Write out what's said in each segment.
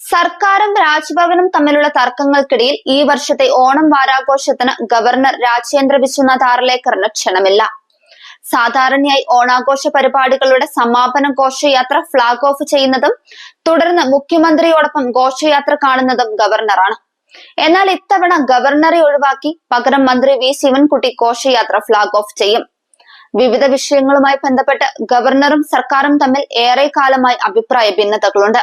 സർക്കാരും രാജ്ഭവനും തമ്മിലുള്ള തർക്കങ്ങൾക്കിടയിൽ ഈ വർഷത്തെ ഓണം വാരാഘോഷത്തിന് ഗവർണർ രാജേന്ദ്ര വിശ്വനാഥ് ആർലേക്കറിന് ക്ഷണമില്ല. സാധാരണയായി ഓണാഘോഷ പരിപാടികളുടെ സമാപന ഘോഷയാത്ര ഫ്ളാഗ് ഓഫ് ചെയ്യുന്നതും തുടർന്ന് മുഖ്യമന്ത്രിയോടൊപ്പം ഘോഷയാത്ര കാണുന്നതും ഗവർണറാണ്. എന്നാൽ ഇത്തവണ ഗവർണറെ ഒഴിവാക്കി പകരം മന്ത്രി വി ശിവൻകുട്ടി ഘോഷയാത്ര ഫ്ളാഗ് ഓഫ് ചെയ്യും. വിവിധ വിഷയങ്ങളുമായി ബന്ധപ്പെട്ട് ഗവർണറും സർക്കാരും തമ്മിൽ ഏറെ കാലമായി അഭിപ്രായ ഭിന്നതകളുണ്ട്.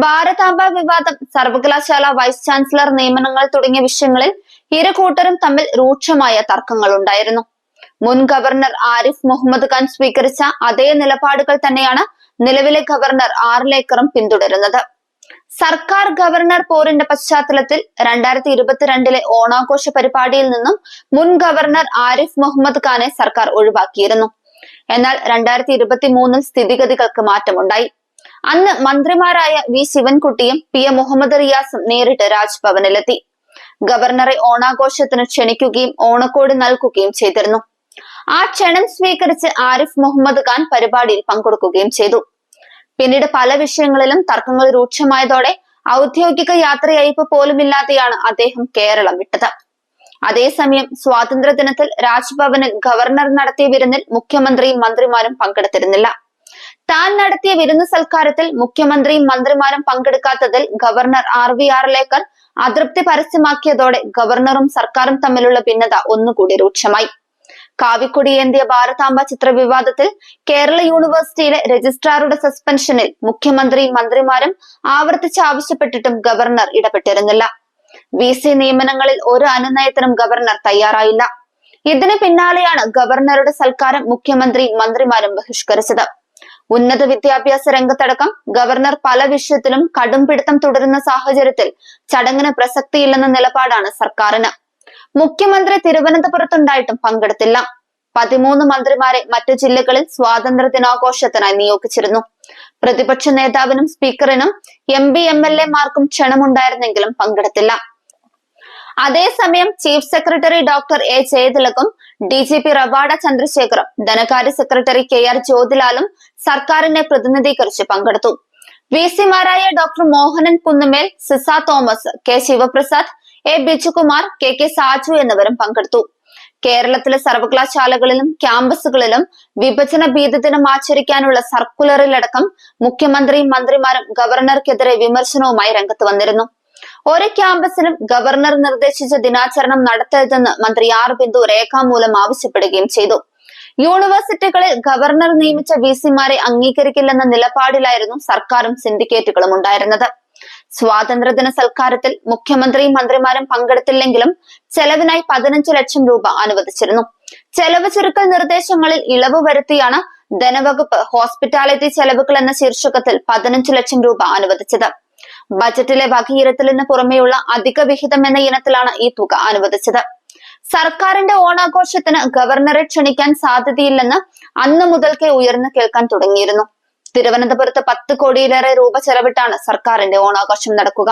ഭാരതാംബ വിവാദം, സർവകലാശാല വൈസ് ചാൻസലർ നിയമനങ്ങൾ തുടങ്ങിയ വിഷയങ്ങളിൽ ഇരു കൂട്ടരും തമ്മിൽ രൂക്ഷമായ തർക്കങ്ങളുണ്ടായിരുന്നു. മുൻ ഗവർണർ ആരിഫ് മുഹമ്മദ് ഖാൻ സ്വീകരിച്ച അതേ നിലപാടുകൾ തന്നെയാണ് നിലവിലെ ഗവർണർ ആർലേക്കറും പിന്തുടരുന്നത്. സർക്കാർ ഗവർണർ പോരിന്റെ പശ്ചാത്തലത്തിൽ 2022 ഓണാഘോഷ പരിപാടിയിൽ നിന്നും മുൻ ഗവർണർ ആരിഫ് മുഹമ്മദ് ഖാനെ സർക്കാർ ഒഴിവാക്കിയിരുന്നു. എന്നാൽ 2023 സ്ഥിതിഗതികൾക്ക് മാറ്റമുണ്ടായി. അന്ന് മന്ത്രിമാരായ വി ശിവൻകുട്ടിയും പി എ മുഹമ്മദ് റിയാസും നേരിട്ട് രാജ്ഭവനിലെത്തി. ഗവർണറെ ഓണാഘോഷത്തിന് ക്ഷണിക്കുകയും ഓണക്കോടി നൽകുകയും ചെയ്തിരുന്നു. ആ ക്ഷണം സ്വീകരിച്ച് ആരിഫ് മുഹമ്മദ് ഖാൻ പരിപാടിയിൽ പങ്കെടുക്കുകയും ചെയ്തു. പിന്നീട് പല വിഷയങ്ങളിലും തർക്കങ്ങൾ രൂക്ഷമായതോടെ ഔദ്യോഗിക യാത്രയയപ്പ് പോലുമില്ലാതെയാണ് അദ്ദേഹം കേരളം വിട്ടത്. അതേസമയം സ്വാതന്ത്ര്യ ദിനത്തിൽ രാജ്ഭവനിൽ ഗവർണർ നടത്തിയ വിരുന്നിൽ മുഖ്യമന്ത്രിയും മന്ത്രിമാരും പങ്കെടുത്തിരുന്നില്ല. താൻ നടത്തിയ വിരുന്ന് സൽക്കാരത്തിൽ മുഖ്യമന്ത്രിയും മന്ത്രിമാരും പങ്കെടുക്കാത്തതിൽ ഗവർണർ RV ആർലേക്കർ അതൃപ്തി പരസ്യമാക്കിയതോടെ ഗവർണറും സർക്കാരും തമ്മിലുള്ള ഭിന്നത ഒന്നുകൂടി രൂക്ഷമായി. കാവിക്കൊടിയേന്തിയ ഭാരതാംബ ചിത്ര വിവാദത്തിൽ കേരള യൂണിവേഴ്സിറ്റിയിലെ രജിസ്ട്രാറുടെ സസ്പെൻഷനിൽ മുഖ്യമന്ത്രിയും മന്ത്രിമാരും ആവർത്തിച്ച് ആവശ്യപ്പെട്ടിട്ടും ഗവർണർ ഇടപെട്ടിരുന്നില്ല. VC നിയമനങ്ങളിൽ ഒരു അനുനയത്തിനും ഗവർണർ തയ്യാറായില്ല. ഇതിന് പിന്നാലെയാണ് ഗവർണറുടെ സൽക്കാരം മുഖ്യമന്ത്രിയും മന്ത്രിമാരും ബഹിഷ്കരിച്ചത്. ഉന്നത വിദ്യാഭ്യാസ രംഗത്തടക്കം ഗവർണർ പല വിഷയത്തിലും കടും പിടുത്തം തുടരുന്ന സാഹചര്യത്തിൽ ചടങ്ങിന് പ്രസക്തിയില്ലെന്ന നിലപാടാണ് സർക്കാരിന്. മുഖ്യമന്ത്രി തിരുവനന്തപുരത്തുണ്ടായിട്ടും പങ്കെടുത്തില്ല. 13 മന്ത്രിമാരെ മറ്റു ജില്ലകളിൽ സ്വാതന്ത്ര്യ ദിനാഘോഷത്തിനായി നിയോഗിച്ചിരുന്നു. പ്രതിപക്ഷ നേതാവിനും സ്പീക്കറിനും MP MLA മാർക്കും ക്ഷണമുണ്ടായിരുന്നെങ്കിലും പങ്കെടുത്തില്ല. അതേസമയം ചീഫ് സെക്രട്ടറി ഡോക്ടർ A ജയതിലകും DGP റവാഡ ചന്ദ്രശേഖറും ധനകാര്യ സെക്രട്ടറി KR ജ്യോതിലാലും സർക്കാരിനെ പ്രതിനിധീകരിച്ച് പങ്കെടുത്തു. VC മാരായ doctor Mohanan Kunnumel, Sisa Thomas, K Sivaprasad, A Bijukumar, KK Saju എന്നിവരും പങ്കെടുത്തു. കേരളത്തിലെ സർവകലാശാലകളിലും ക്യാമ്പസുകളിലും വിഭജന ഭീതി ദിനം ആചരിക്കാനുള്ള സർക്കുലറിലടക്കം മുഖ്യമന്ത്രിയും മന്ത്രിമാരും ഗവർണർക്കെതിരെ വിമർശനവുമായി രംഗത്ത് വന്നിരുന്നു. ഒരു ക്യാമ്പസിലും ഗവർണർ നിർദ്ദേശിച്ച ദിനാചരണം നടത്തരുതെന്ന് മന്ത്രി R ബിന്ദു രേഖാമൂലം ആവശ്യപ്പെടുകയും ചെയ്തു. യൂണിവേഴ്സിറ്റികളിൽ ഗവർണർ നിയമിച്ച VC മാരെ അംഗീകരിക്കില്ലെന്ന നിലപാടിലായിരുന്നു സർക്കാരും സിൻഡിക്കേറ്റുകളും ഉണ്ടായിരുന്നത്. സ്വാതന്ത്ര്യദിന സൽക്കാരത്തിൽ മുഖ്യമന്ത്രിയും മന്ത്രിമാരും പങ്കെടുത്തില്ലെങ്കിലും ചെലവിനായി 15 ലക്ഷം രൂപ അനുവദിച്ചിരുന്നു. ചെലവ് ചുരുക്കൽ നിർദ്ദേശങ്ങളിൽ ഇളവ് വരുത്തിയാണ് ധനവകുപ്പ് ഹോസ്പിറ്റാലിറ്റി ചെലവുകൾ എന്ന ശീർഷകത്തിൽ 15 ലക്ഷം രൂപ അനുവദിച്ചത്. ബജറ്റിലെ വകയിരുത്തലിന് പുറമെയുള്ള അധിക വിഹിതം എന്ന ഇനത്തിലാണ് ഈ തുക അനുവദിച്ചത്. സർക്കാരിന്റെ ഓണാഘോഷത്തിന് ഗവർണറെ ക്ഷണിക്കാൻ സാധ്യതയില്ലെന്ന് അന്ന് മുതൽക്കേ ഉയർന്നു കേൾക്കാൻ തുടങ്ങിയിരുന്നു. തിരുവനന്തപുരത്ത് 10 കോടിയിലേറെ രൂപ ചെലവിട്ടാണ് സർക്കാരിന്റെ ഓണാഘോഷം നടക്കുക.